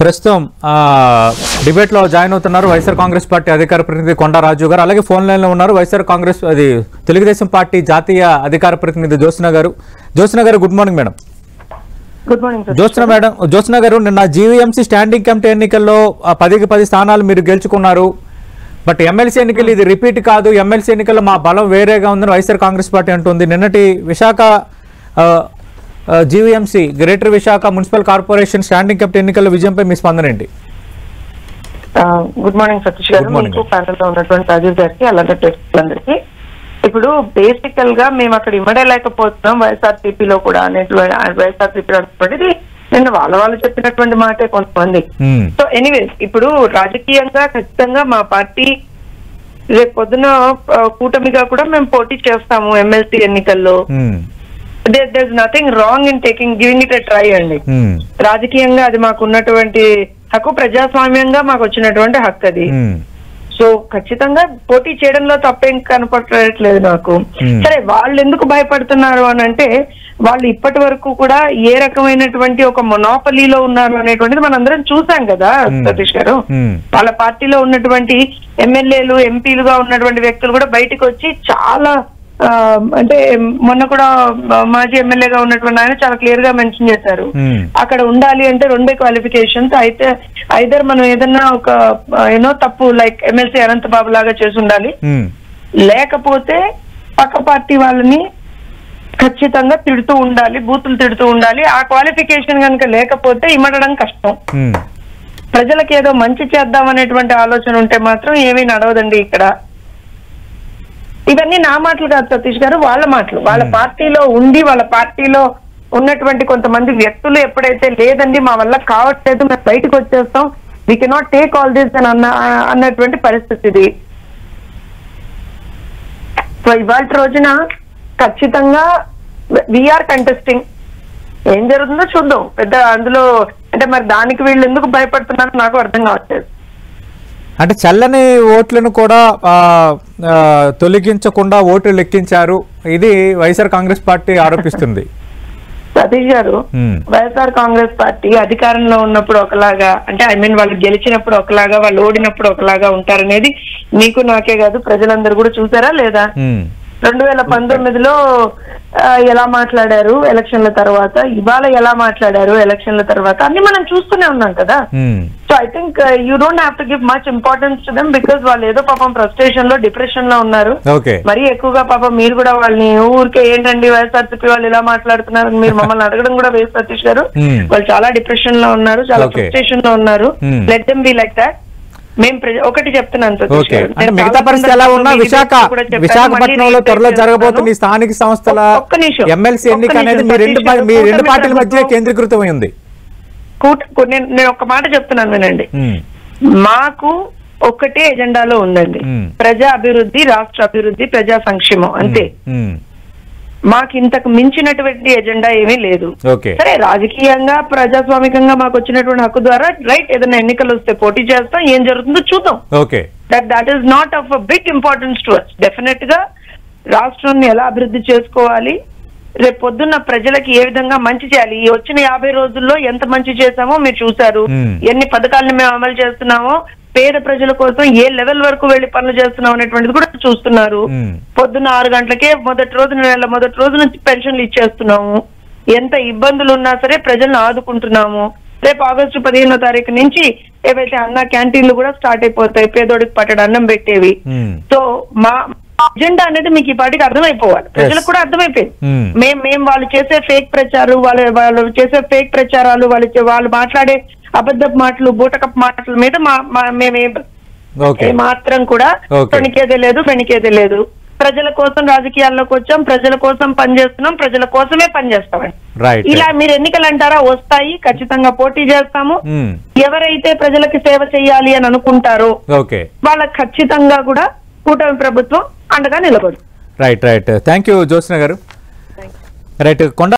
ప్రస్తుతం డిబేట్ లో జాయిన్ అవుతున్నారు వైఎస్ఆర్ కాంగ్రెస్ పార్టీ అధికార ప్రతినిధి కొండా రాజు గారు. అలాగే ఫోన్ లైన్ లో ఉన్నారు వైఎస్ఆర్ కాంగ్రెస్ తెలుగుదేశం పార్టీ జాతీయ అధికార ప్రతినిధి జ్యోత్స్న గారు. జ్యోత్స్న గారు good morning madam. Good morning Jyotsna గారు, నిన్న జీవీఎంసీ స్టాండింగ్ కమిటీ ఎన్నికల్లో 10కి 10 స్థానాలు మీరు గెలుచుకున్నారు. బట్ ఎమ్మెల్సీ ఎన్నికలు ఇది రిపీట్ కాదు, ఎమ్మెల్సీ ఎన్నికల్లో మా బలం వేరేగా ఉందని వైఎస్ఆర్ కాంగ్రెస్ పార్టీ అంటుంది. నిన్నటి Visakha GVMC greater Visakha municipal corporation standing committee ఎన్నికల విజయంపై మీ స్పందన ఏంటి? గుడ్ మార్నింగ్ సతీష్ గారు, మీకు ప్యానల్ లో ఉన్నటువంటి రాజీవ్ గారికి అలాగే అందరికి. ఇప్పుడు బేసికల్ గా మేము అక్కడ ఇమ్మడలేకపోతున్నాం వైఎస్ఆర్సీపీలో కూడా వైఎస్ఆర్సీపీ అనేది నిన్న వాళ్ళు చెప్పినటువంటి మాటే కొంతమంది. సో ఎనీవేస్ ఇప్పుడు రాజకీయంగా ఖచ్చితంగా మా పార్టీ రేపు పొద్దున కూటమిగా కూడా మేము పోటీ చేస్తాము ఎమ్మెల్సీ ఎన్నికల్లో. there's nothing wrong in giving it a try అండి. రాజకీయంగా అది మాకు ఉన్నటువంటి హక్కు, ప్రజాస్వామ్యంగా మాకు వచ్చినటువంటి హక్కు అది. సో ఖచ్చితంగా పోటీ చేయడంలో తప్పేం కనపడట్లేదు నాకు. సరే, వాళ్ళు ఎందుకు భయపడుతున్నారు అని అంటే, వాళ్ళు ఇప్పటి వరకు కూడా ఏ రకమైనటువంటి ఒక మొనోపలీలో ఉన్నారు అనేటువంటిది మనందరం చూసాం కదా సతీష్ గారు. వాళ్ళ పార్టీలో ఉన్నటువంటి ఎమ్మెల్యేలు, ఎంపీలుగా ఉన్నటువంటి వ్యక్తులు కూడా బయటకు వచ్చి చాలా అంటే మొన్న కూడా మాజీ ఎమ్మెల్యేగా ఉన్నటువంటి ఆయన చాలా క్లియర్ గా మెన్షన్ చేశారు, అక్కడ ఉండాలి అంటే 2 క్వాలిఫికేషన్స్ అయితే ఐదర్ మనం ఏదన్నా ఒక తప్పు లైక్ ఎమ్మెల్సీ అనంత బాబు లాగా చేసి ఉండాలి, లేకపోతే పక్క పార్టీ వాళ్ళని ఖచ్చితంగా తిడుతూ ఉండాలి, బూతులు తిడుతూ ఉండాలి. ఆ క్వాలిఫికేషన్ కనుక లేకపోతే ఇమ్మడడం కష్టం. ప్రజలకు ఏదో మంచి చేద్దాం అనేటువంటి ఆలోచన ఉంటే మాత్రం ఏమీ నడవదండి ఇక్కడ. ఇవన్నీ నా మాటలు కాదు సతీష్ గారు, వాళ్ళ మాటలు. వాళ్ళ పార్టీలో ఉండి వాళ్ళ పార్టీలో ఉన్నటువంటి కొంతమంది వ్యక్తులు ఎప్పుడైతే లేదండి మా వల్ల కావట్లేదు, మేము బయటకు వచ్చేస్తాం, we cannot take all this అని అన్నటువంటి పరిస్థితి ఇది. సో ఇవాళ రోజున ఖచ్చితంగా వీఆర్ కంటెస్టింగ్. ఏం జరుగుతుందో చూద్దాం. పెద్ద అందులో అంటే మరి దానికి వీళ్ళు ఎందుకు భయపడుతున్నారో నాకు అర్థం కావట్లేదు. అంటే చల్లని ఓట్లను కూడా తొలగించకుండా ఓట్లు లెక్కించారు, ఇది వైఎస్ఆర్ కాంగ్రెస్ పార్టీ ఆరోపిస్తుంది. సతీష్ గారు, వైఎస్ఆర్ కాంగ్రెస్ పార్టీ అధికారంలో ఉన్నప్పుడు ఒకలాగా, అంటే వాళ్ళు గెలిచినప్పుడు ఒకలాగా, వాళ్ళు ఓడినప్పుడు ఒకలాగా ఉంటారనేది మీకు నాకే కాదు ప్రజలందరూ కూడా చూసారా లేదా? 2019లో ఎలా మాట్లాడారు ఎలక్షన్ల తర్వాత, ఇవాళ ఎలా మాట్లాడారు ఎలక్షన్ల తర్వాత, అన్ని మనం చూస్తూనే ఉన్నాం కదా. So I think you don't have to give much importance to them, because వాళ్ళు ఏదో పాపం ఫ్రస్ట్రేషన్ లో, డిప్రెషన్ లో ఉన్నారు. మరీ ఎక్కువగా పాపం మీరు కూడా వాళ్ళని ఊరికే ఏంటండి వైఎస్ఆర్సీపీ వాళ్ళు ఇలా మాట్లాడుతున్నారు మీరు మమ్మల్ని అడగడం కూడా వేస్ట్ సతీష్ గారు. వాళ్ళు చాలా డిప్రెషన్ లో ఉన్నారు, చాలా ఫ్రస్ట్రేషన్ లో ఉన్నారు. Let them be like that. మేము ఒకటి చెప్తున్నాను, మిగతా పరిస్థితి ఎలా ఉన్నా విశాఖపట్నంలో త్వరలో జరగబోతున్న స్థానిక సంస్థల ఎమ్మెల్సీ ఎన్నిక అనేది మీ రెండు పార్టీల మధ్య కేంద్రీకృతమైంది. నేను ఒక మాట చెప్తున్నాను వినండి. మాకు ఒక్కటే ఎజెండాలో ఉందండి, ప్రజా అభివృద్ధి, రాష్ట్ర అభివృద్ధి, ప్రజా సంక్షేమం, అంతే. మాకు ఇంతకు మించినటువంటి ఎజెండా ఏమీ లేదు. సరే, రాజకీయంగా ప్రజాస్వామికంగా మాకు వచ్చినటువంటి హక్కు ద్వారా రైట్, ఏదైనా ఎన్నికలు వస్తే పోటీ చేస్తాం, ఏం జరుగుతుందో చూద్దాం. That is not of big importance to us. Definite గా రాష్ట్రాన్ని ఎలా అభివృద్ధి చేసుకోవాలి, రేపు పొద్దున్న ప్రజలకి ఏ విధంగా మంచి చేయాలి, ఈ వచ్చిన 50 రోజుల్లో ఎంత మంచి చేశామో మీరు చూసారు. ఎన్ని పథకాలను మేము అమలు చేస్తున్నామో, పేద ప్రజల కోసం ఏ లెవెల్ వరకు వెళ్లి పనులు చేస్తున్నాం అనేటువంటిది కూడా చూస్తున్నారు. పొద్దున్న 6 గంటలకే నెల మొదటి రోజు నుంచి పెన్షన్లు ఇచ్చేస్తున్నాము. ఎంత ఇబ్బందులు ఉన్నా సరే ప్రజలను ఆదుకుంటున్నాము. రేపు ఆగస్టు 15వ తారీఖు నుంచి ఏవైతే అన్న క్యాంటీన్లు కూడా స్టార్ట్ అయిపోతాయి, పేదోడికి పట్టడు అన్నం పెట్టేవి. సో మా అజెండా అనేది మీకు ఈ పార్టీకి అర్థమైపోవాలి, ప్రజలకు కూడా అర్థమైపోయింది. మేము వాళ్ళు చేసే ఫేక్ ప్రచారం, వాళ్ళు చేసే ఫేక్ ప్రచారాలు, వాళ్ళు మాట్లాడే అబద్ధపు మాటలు, బూటకపు మాటల మీద మేమే మాత్రం కూడా వెనకేదే లేదు. ప్రజల కోసం రాజకీయాల్లోకి వచ్చాం, ప్రజల కోసం పనిచేస్తున్నాం, ప్రజల కోసమే పనిచేస్తామండి. ఇలా మీరు ఎన్నికలు అంటారా, వస్తాయి, ఖచ్చితంగా పోటీ చేస్తాము. ఎవరైతే ప్రజలకి సేవ చేయాలి అని అనుకుంటారో వాళ్ళకి ఖచ్చితంగా కూడా కూటమి ప్రభుత్వం అండగా నిలబడు. రైట్. థ్యాంక్ యూ జ్యోత్స్న గారు. రైట్. కొండ